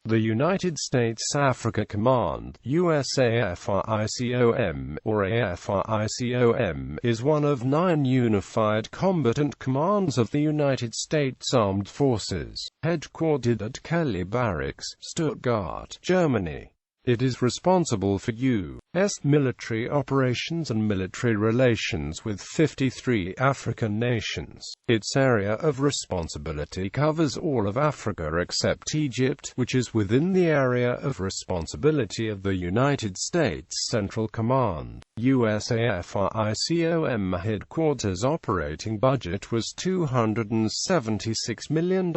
The United States Africa Command, USAFRICOM, or AFRICOM, is one of 9 Unified Combatant Commands of the United States Armed Forces, headquartered at Kelley Barracks, Stuttgart, Germany. It is responsible for U.S. military operations and military relations with 53 African nations. Its area of responsibility covers all of Africa except Egypt, which is within the area of responsibility of the United States Central Command. USAFRICOM headquarters operating budget was $276 million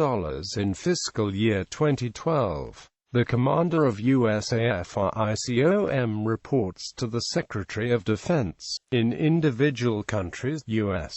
in fiscal year 2012. The commander of USAFRICOM reports to the Secretary of Defense. In individual countries, U.S.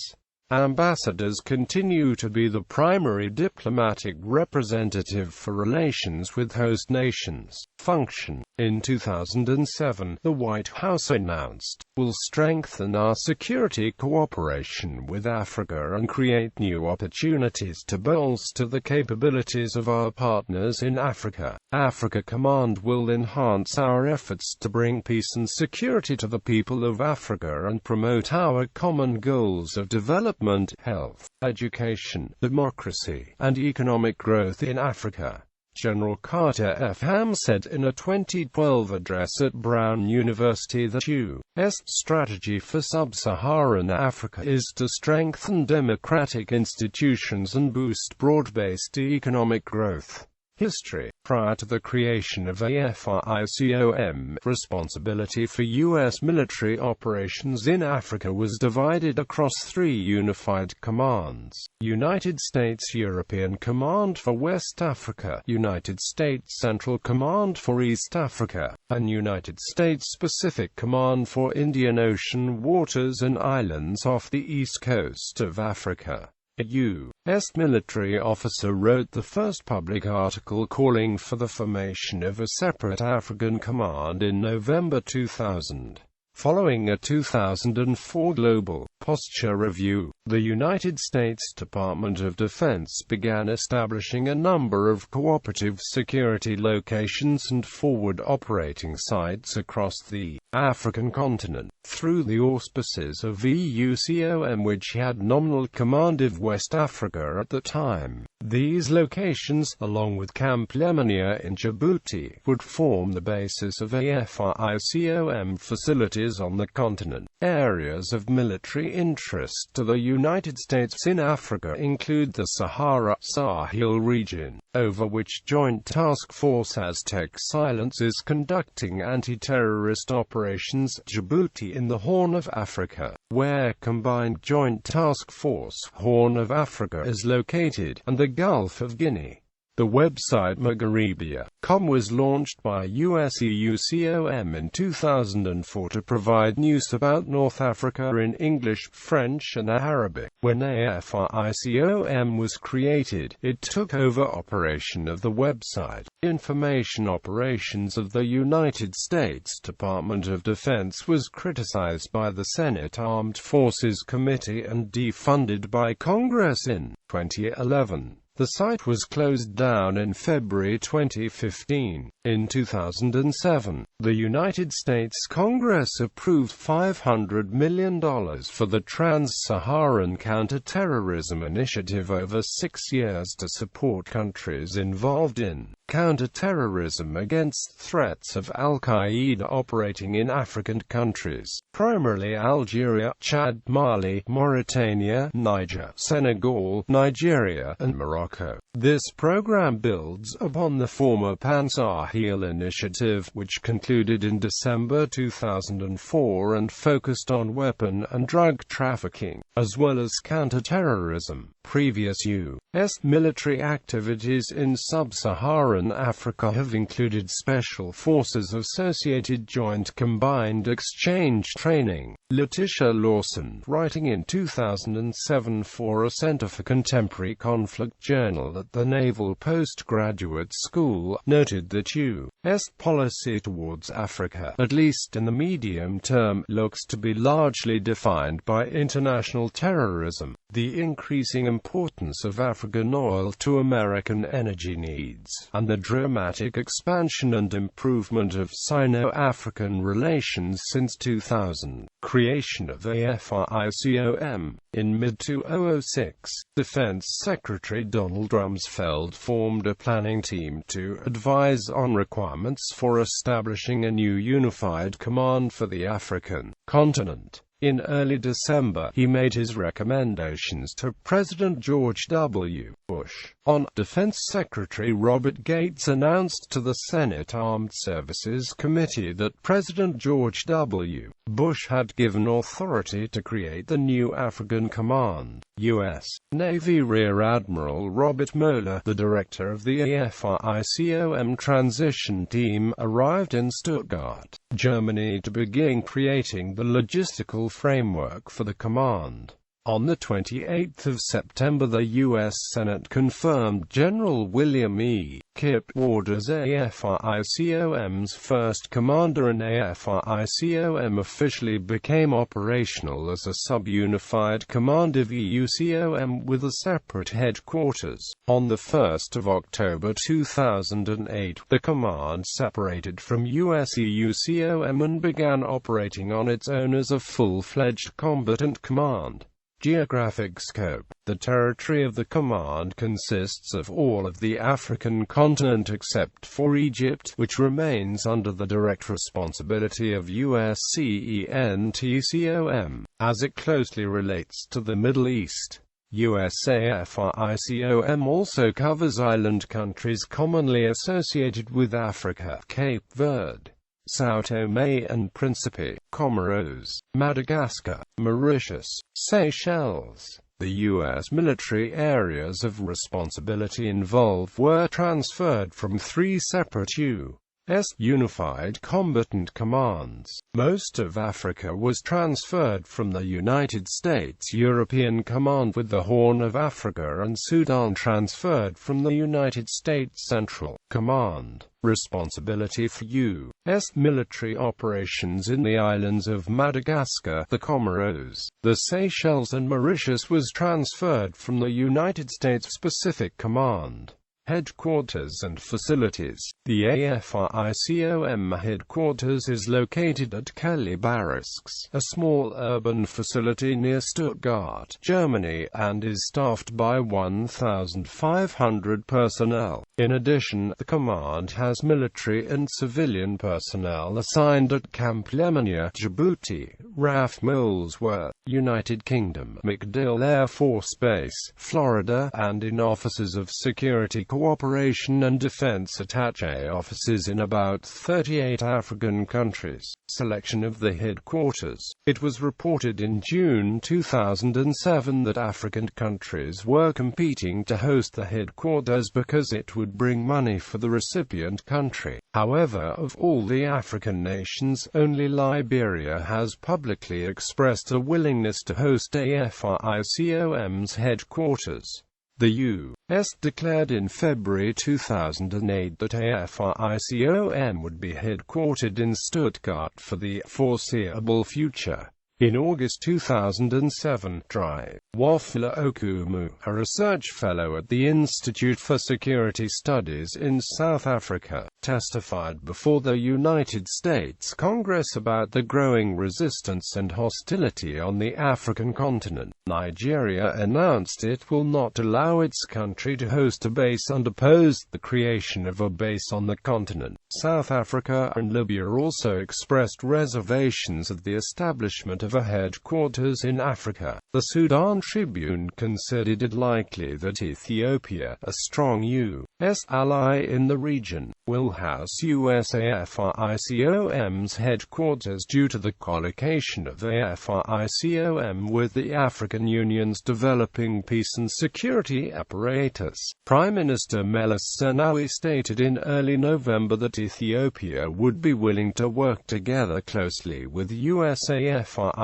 ambassadors continue to be the primary diplomatic representative for relations with host nations. Function. In 2007, the White House announced, "We'll strengthen our security cooperation with Africa and create new opportunities to bolster the capabilities of our partners in Africa. Africa Command will enhance our efforts to bring peace and security to the people of Africa and promote our common goals of development, health, education, democracy, and economic growth in Africa." General Carter F. Ham said in a 2012 address at Brown University that U.S. strategy for sub-Saharan Africa is to strengthen democratic institutions and boost broad-based economic growth. History. Prior to the creation of AFRICOM, responsibility for U.S. military operations in Africa was divided across 3 unified commands: United States European Command for West Africa, United States Central Command for East Africa, and United States Pacific Command for Indian Ocean waters and islands off the east coast of Africa. A U.S. military officer wrote the first public article calling for the formation of a separate African command in November 2000. Following a 2004 Global Posture Review, the United States Department of Defense began establishing a number of cooperative security locations and forward operating sites across the African continent, through the auspices of EUCOM, which had nominal command of West Africa at the time. These locations, along with Camp Blleininger in Djibouti, would form the basis of AFRICOM facilities on the continent. Areas of military interest to the United States in Africa include the Sahara-Sahel region, over which Joint Task Force Aztec Silence is conducting anti-terrorist operations, Djibouti in the Horn of Africa, where Combined Joint Task Force Horn of Africa is located, and the Gulf of Guinea. The website Maghrebia.com was launched by USEUCOM in 2004 to provide news about North Africa in English, French and Arabic. When AFRICOM was created, it took over operation of the website. Information operations of the United States Department of Defense was criticized by the Senate Armed Forces Committee and defunded by Congress in 2011. The site was closed down in February 2015. In 2007, the United States Congress approved $500 million for the Trans-Saharan Counterterrorism Initiative over 6 years to support countries involved in counterterrorism against threats of Al-Qaeda operating in African countries, primarily Algeria, Chad, Mali, Mauritania, Niger, Senegal, Nigeria, and Morocco. This program builds upon the former Pan-Sahel initiative, which concluded in December 2004 and focused on weapon and drug trafficking, as well as counterterrorism. Previous U.S. military activities in sub-Saharan Africa have included Special Forces Associated Joint Combined Exchange Training. Letitia Lawson, writing in 2007 for a Center for Contemporary Conflict journal at the Naval Postgraduate School, noted that U.S. policy towards Africa, at least in the medium term, looks to be largely defined by international terrorism. the increasing importance of African oil to American energy needs, and the dramatic expansion and improvement of Sino-African relations since 2000. Creation of AFRICOM. In mid-2006, Defense Secretary Donald Rumsfeld formed a planning team to advise on requirements for establishing a new unified command for the African continent. In early December, he made his recommendations to President George W. Bush. On Defense Secretary Robert Gates announced to the Senate Armed Services Committee that President George W. Bush had given authority to create the new African Command. U.S. Navy Rear Admiral Robert Mueller, the director of the AFRICOM transition team, arrived in Stuttgart, Germany to begin creating the logistical framework for the command. On the 28th of September, the U.S. Senate confirmed General William E. Kipp Ward as AFRICOM's first commander, and AFRICOM officially became operational as a sub-unified command of EUCOM with a separate headquarters. On the 1st of October 2008, the command separated from US EUCOM and began operating on its own as a full-fledged combatant command. Geographic scope. The territory of the command consists of all of the African continent except for Egypt, which remains under the direct responsibility of USCENTCOM, as it closely relates to the Middle East. USAFRICOM also covers island countries commonly associated with Africa: Cape Verde, São Tomé and Príncipe, Comoros, Madagascar, Mauritius, Seychelles. The U.S. military areas of responsibility involved were transferred from 3 separate U.S. Unified Combatant Commands. Most of Africa was transferred from the United States European Command, with the Horn of Africa and Sudan transferred from the United States Central Command. Responsibility for U.S. military operations in the islands of Madagascar, the Comoros, the Seychelles and Mauritius was transferred from the United States Pacific Command. Headquarters and facilities. The AFRICOM headquarters is located at Kelley Barracks, a small urban facility near Stuttgart, Germany, and is staffed by 1,500 personnel. In addition, the command has military and civilian personnel assigned at Camp Blleininger, Djibouti, RAF Molesworth, United Kingdom, MacDill Air Force Base, Florida, and in offices of security cooperation and defense attaché offices in about 38 African countries. Selection of the headquarters. It was reported in June 2007 that African countries were competing to host the headquarters because it would bring money for the recipient country. However, of all the African nations, only Liberia has publicly expressed a willingness to host AFRICOM's headquarters. The U.S. declared in February 2008 that AFRICOM would be headquartered in Stuttgart for the foreseeable future. In August 2007, Dry Wafula Okumu, a research fellow at the Institute for Security Studies in South Africa, testified before the United States Congress about the growing resistance and hostility on the African continent. Nigeria announced it will not allow its country to host a base and opposed the creation of a base on the continent. South Africa and Libya also expressed reservations at the establishment of a headquarters in Africa. The Sudan Tribune considered it likely that Ethiopia, a strong U.S. ally in the region, will house USAFRICOM's headquarters due to the collocation of AFRICOM with the African Union's developing peace and security apparatus. Prime Minister Meles Zenawi stated in early November that Ethiopia would be willing to work together closely with USAFRICOM.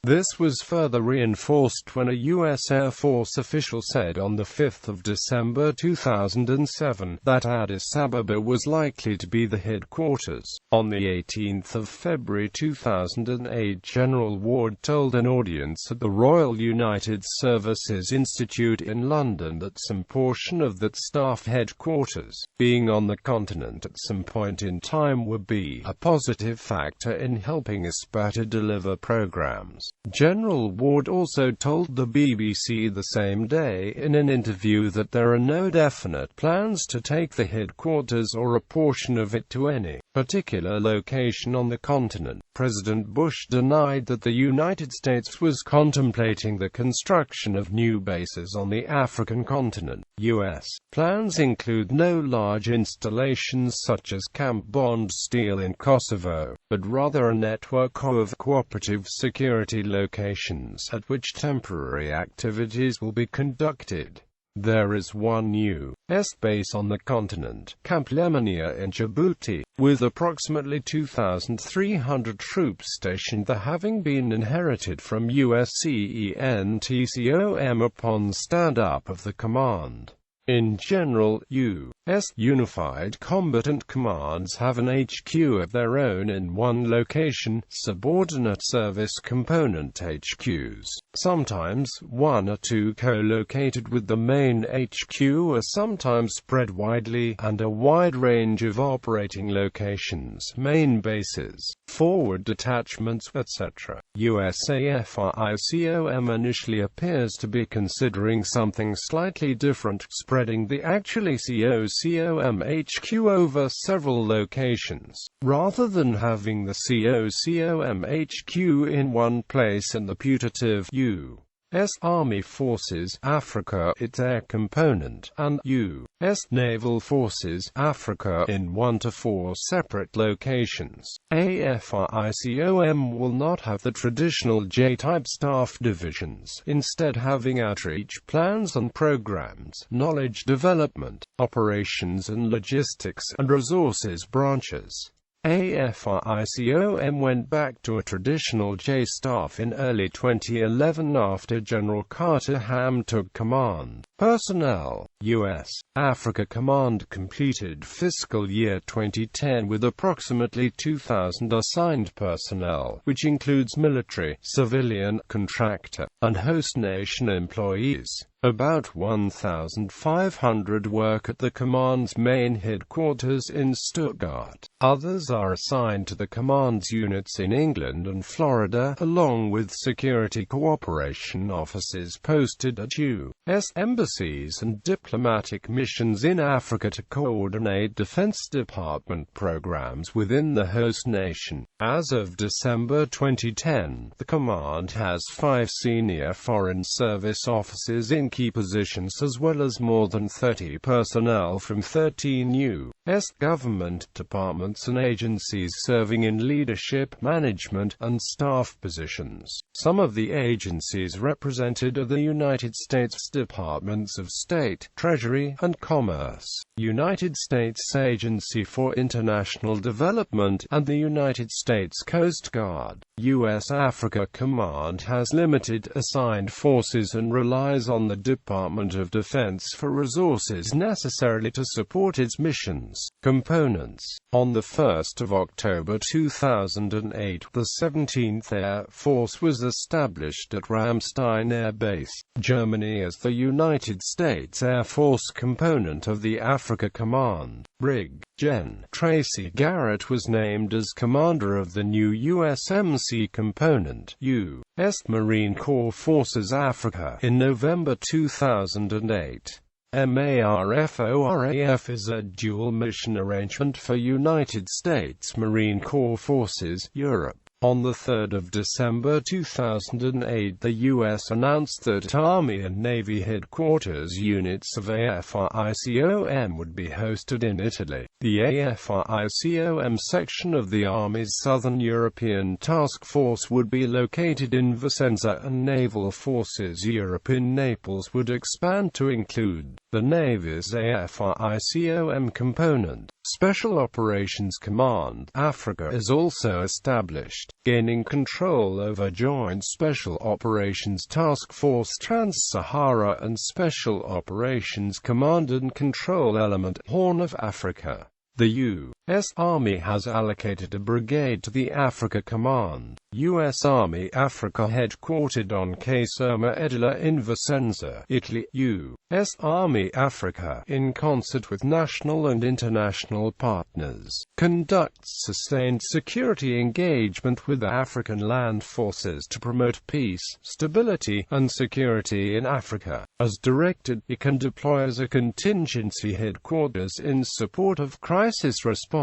This was further reinforced when a U.S. Air Force official said on 5 December 2007 that Addis Ababa Berber was likely to be the headquarters. On the 18th of February 2008, General Ward told an audience at the Royal United Services Institute in London that some portion of that staff headquarters, being on the continent at some point in time, would be a positive factor in helping ISPA to deliver programs. General Ward also told the BBC the same day in an interview that there are no definite plans to take the headquarters or a portion of it to any particular location on the continent. President Bush denied that the United States was contemplating the construction of new bases on the African continent. U.S. plans include no large installations such as Camp Bond Steel in Kosovo, but rather a network of cooperative security locations at which temporary activities will be conducted. There is one U.S. base on the continent, Camp Blleininger in Djibouti, with approximately 2,300 troops stationed there, having been inherited from USCENTCOM upon stand-up of the command. In general, U.S. Unified Combatant Commands have an HQ of their own in one location. Subordinate service component HQs, sometimes one or two co-located with the main HQ, are sometimes spread widely, and a wide range of operating locations, main bases, forward detachments, etc. USAFRICOM initially appears to be considering something slightly different, spreading the actually COCOM HQ over several locations, rather than having the COCOM HQ in one place and the putative U.S. Army Forces Africa.It Air Component and U.S. Naval Forces Africa in 1 to 4 separate locations. AFRICOM will not have the traditional J-type staff divisions, instead having outreach plans and programs, knowledge development, operations and logistics, and resources branches. AFRICOM went back to a traditional J-staff in early 2011 after General Carter Ham took command. Personnel. U.S. Africa Command completed fiscal year 2010 with approximately 2,000 assigned personnel, which includes military, civilian, contractor, and host nation employees. About 1,500 work at the command's main headquarters in Stuttgart. Others are assigned to the command's units in England and Florida, along with security cooperation offices posted at U.S. embassies and diplomatic missions in Africa to coordinate Defense Department programs within the host nation. As of December 2010, the command has 5 senior Foreign Service officers in key positions, as well as more than 30 personnel from 13 U.S. government departments and agencies serving in leadership, management, and staff positions. Some of the agencies represented are the United States Departments of State, Treasury, and Commerce, United States Agency for International Development, and the United States Coast Guard. U.S. Africa Command has limited assigned forces and relies on the Department of Defense for resources necessarily to support its missions. Components. On the 1st of October 2008, the 17th Air Force was established at Ramstein Air Base, Germany as the United States Air Force component of the Africa Command. Brig. Gen. Tracy Garrett was named as commander of the new USMC component, U.S. Marine Corps Forces Africa, in November 2008. MARFORAF is a dual-mission arrangement for United States Marine Corps Forces, Europe. On 3 December 2008, the U.S. announced that Army and Navy headquarters units of AFRICOM would be hosted in Italy. The AFRICOM section of the Army's Southern European Task Force would be located in Vicenza, and Naval Forces Europe in Naples would expand to include the Navy's AFRICOM component. Special Operations Command Africa is also established, gaining control over Joint Special Operations Task Force Trans-Sahara and Special Operations Command and Control Element Horn of Africa. The U.S. Army has allocated a brigade to the Africa Command, U.S. Army Africa, headquartered on Caserma Edila in Vicenza, Italy. U.S. Army Africa, in concert with national and international partners, conducts sustained security engagement with African land forces to promote peace, stability, and security in Africa. As directed, it can deploy as a contingency headquarters in support of crisis response.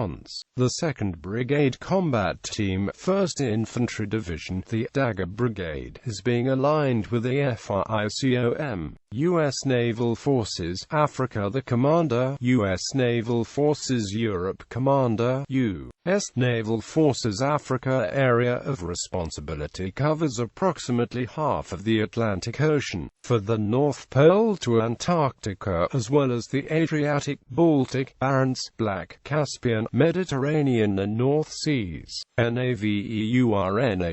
The 2nd Brigade Combat Team, 1st Infantry Division, the Dagger Brigade, is being aligned with the AFRICOM, U.S. Naval Forces, Africa. The Commander, U.S. Naval Forces Europe Commander, U.S. Naval Forces Africa area of responsibility covers approximately half of the Atlantic Ocean, for the North Pole to Antarctica, as well as the Adriatic, Baltic, Barents, Black, Caspian, Mediterranean and North Seas. NAVEURNAVAF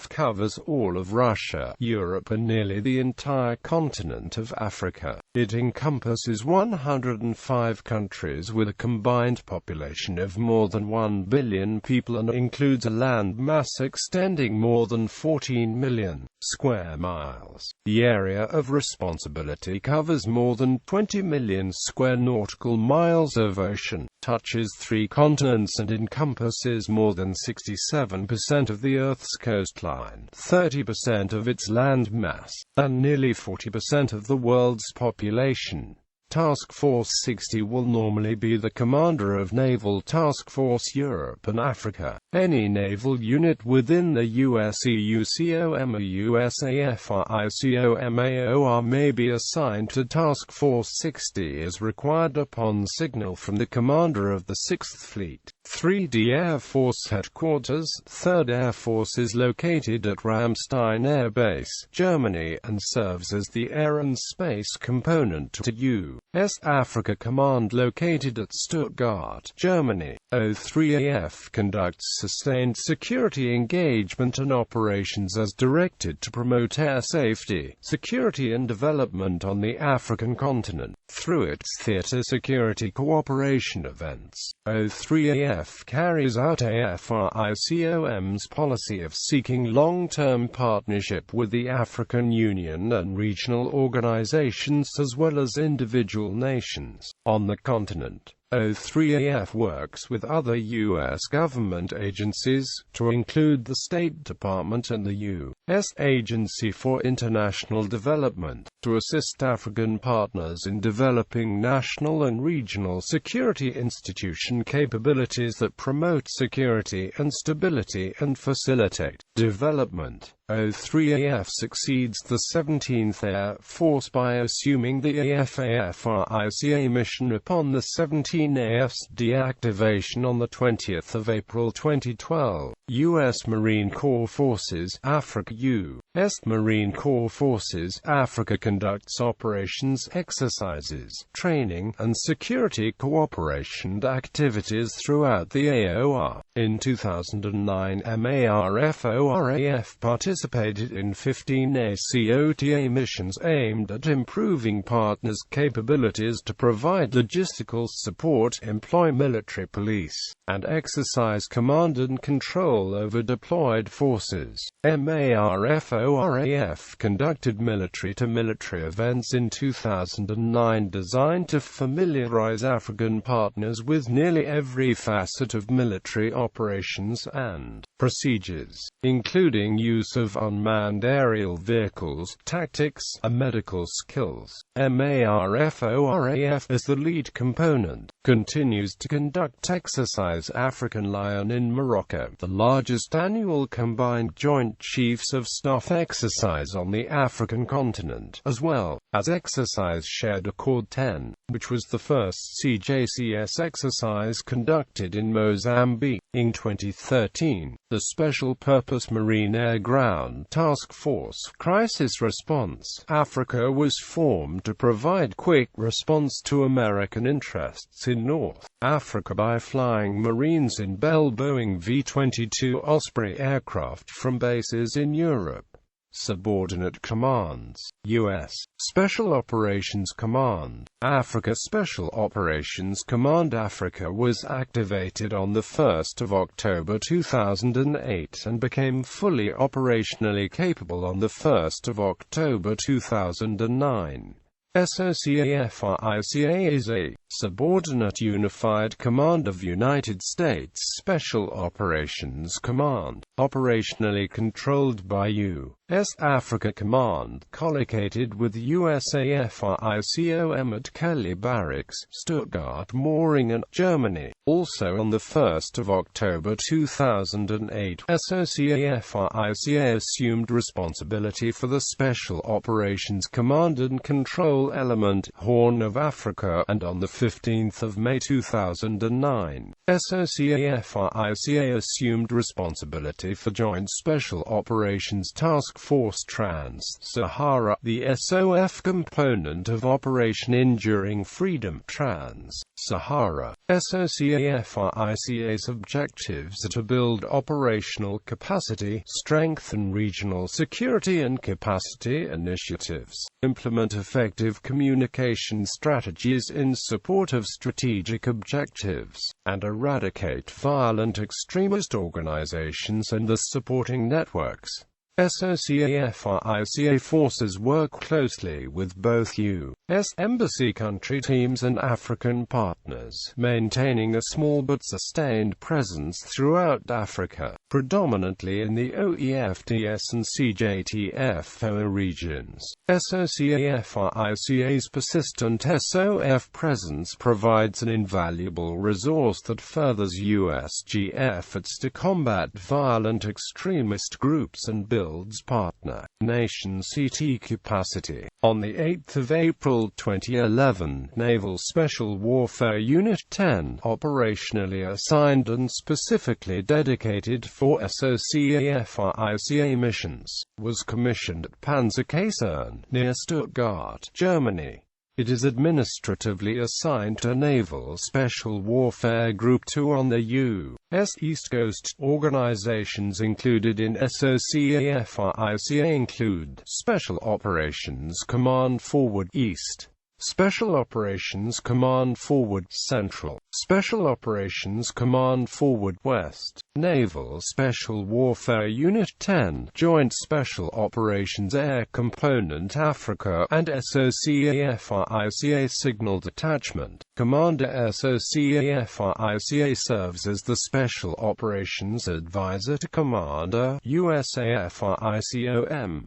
covers all of Russia, Europe and nearly the entire continent of Africa. It encompasses 105 countries with a combined population of more than 1 billion people and includes a land mass extending more than 14 million square miles. The area of responsibility covers more than 20 million square nautical miles of ocean, touches 3 continents and encompasses more than 67% of the Earth's coastline, 30% of its land mass, and nearly 40% of the world's population. Task Force 60 will normally be the commander of Naval Task Force Europe and Africa. Any naval unit within the USEUCOM or USAFRICOM may be assigned to Task Force 60 as required upon signal from the commander of the 6th Fleet. 3D Air Force Headquarters, 3rd Air Force is located at Ramstein Air Base, Germany, and serves as the air and space component to U.S. Africa Command located at Stuttgart, Germany. O3AF conducts sustained security engagement and operations as directed to promote air safety, security and development on the African continent. Through its theater security cooperation events, O3AF carries out AFRICOM's policy of seeking long-term partnership with the African Union and regional organizations as well as individual nations on the continent. O3AF works with other U.S. government agencies, to include the State Department and the U.S. Agency for International Development, to assist African partners in developing national and regional security institution capabilities that promote security and stability and facilitate development. O3AF succeeds the 17th Air Force by assuming the AFRICA mission upon the 17AF's deactivation on 20 April 2012. U.S. Marine Corps Forces, Africa. U.S. Marine Corps Forces, Africa conducts operations, exercises, training, and security cooperation activities throughout the AOR. In 2009, MARFORAF participated in 15 ACOTA missions aimed at improving partners' capabilities to provide logistical support, employ military police, and exercise command and control over deployed forces. MARFORAF conducted military-to-military events in 2009 designed to familiarize African partners with nearly every facet of military operations and procedures, including use of unmanned aerial vehicles, tactics, and medical skills. MARFORAF, as the lead component, continues to conduct Exercise African Lion in Morocco, the largest annual combined Joint Chiefs of Staff exercise on the African continent, as well as Exercise Shared Accord 10, which was the first CJCS exercise conducted in Mozambique. In 2013, the Special Purpose Marine Air Ground Task Force Crisis Response Africa was formed to provide quick response to American interests in North Africa by flying Marines in Bell Boeing V-22 Osprey aircraft from bases in Europe. Subordinate Commands, U.S. Special Operations Command, Africa Special Operations Command. Africa was activated on 1 October 2008 and became fully operationally capable on 1 October 2009. USAFRICA is a subordinate unified command of United States Special Operations Command, operationally controlled by U.S. Africa Command, collocated with USAFRICOM at Kelley Barracks, Stuttgart, Mooringen, Germany. Also on 1 October 2008, USAFRICA assumed responsibility for the Special Operations Command and Control Element, Horn of Africa, and on 15 May 2009, USAFRICA assumed responsibility for Joint Special Operations Task Force Trans-Sahara, the SOF component of Operation Enduring Freedom. Trans-Sahara. USAFRICA's objectives are to build operational capacity, strengthen regional security and capacity initiatives, implement effective communication strategies in support of strategic objectives, and eradicate violent extremist organizations and the supporting networks. USAFRICA forces work closely with both U.S. Embassy country teams and African partners, maintaining a small but sustained presence throughout Africa, predominantly in the OEFDS and CJTFO regions. USAFRICA's persistent SOF presence provides an invaluable resource that furthers USG efforts to combat violent extremist groups and builds partner nations.Its capacity. On 8 April 2011, Naval Special Warfare Unit 10, operationally assigned and specifically dedicated for USAFRICA missions, was commissioned at Panzerkaserne, near Stuttgart, Germany. It is administratively assigned to Naval Special Warfare Group 2 on the U.S. East Coast. Organizations included in USAFRICA include Special Operations Command Forward East, Special Operations Command Forward Central, Special Operations Command Forward West, Naval Special Warfare Unit 10, Joint Special Operations Air Component Africa, and USAFRICA Signal Detachment. Commander. USAFRICA serves as the Special Operations Advisor to Commander, USAFRICOM.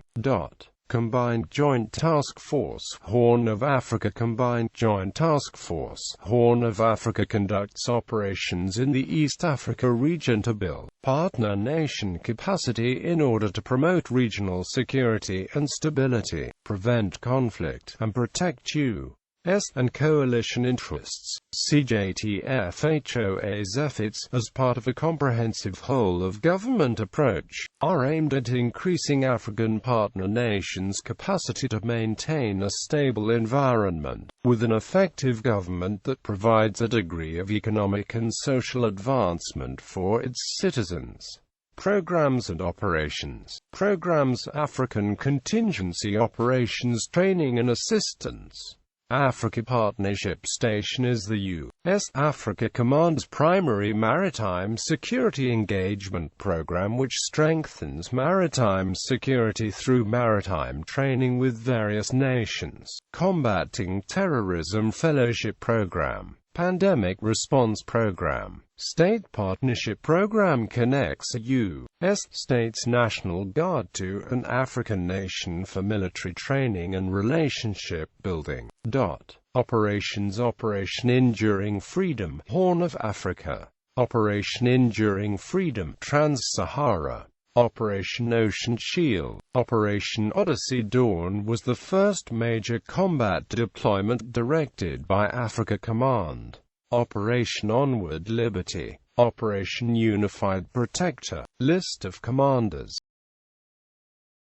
Combined Joint Task Force, Horn of Africa. Combined Joint Task Force, Horn of Africa conducts operations in the East Africa region to build partner nation capacity in order to promote regional security and stability, prevent conflict, and protect U.S. and coalition interests. CJTFO's as part of a comprehensive whole-of-government approach, are aimed at increasing African partner nations' capacity to maintain a stable environment, with an effective government that provides a degree of economic and social advancement for its citizens. Programs and operations. Programs: African Contingency Operations Training and Assistance. Africa Partnership Station is the U.S. Africa Command's primary maritime security engagement program, which strengthens maritime security through maritime training with various nations. Combating Terrorism Fellowship Program. Pandemic Response Program. State Partnership Program connects a U.S. States National Guard to an African nation for military training and relationship building. Operations. Operation Enduring Freedom, Horn of Africa. Operation Enduring Freedom, Trans-Sahara. Operation Ocean Shield. Operation Odyssey Dawn was the first major combat deployment directed by Africa Command. Operation Onward Liberty. Operation Unified Protector. List of commanders.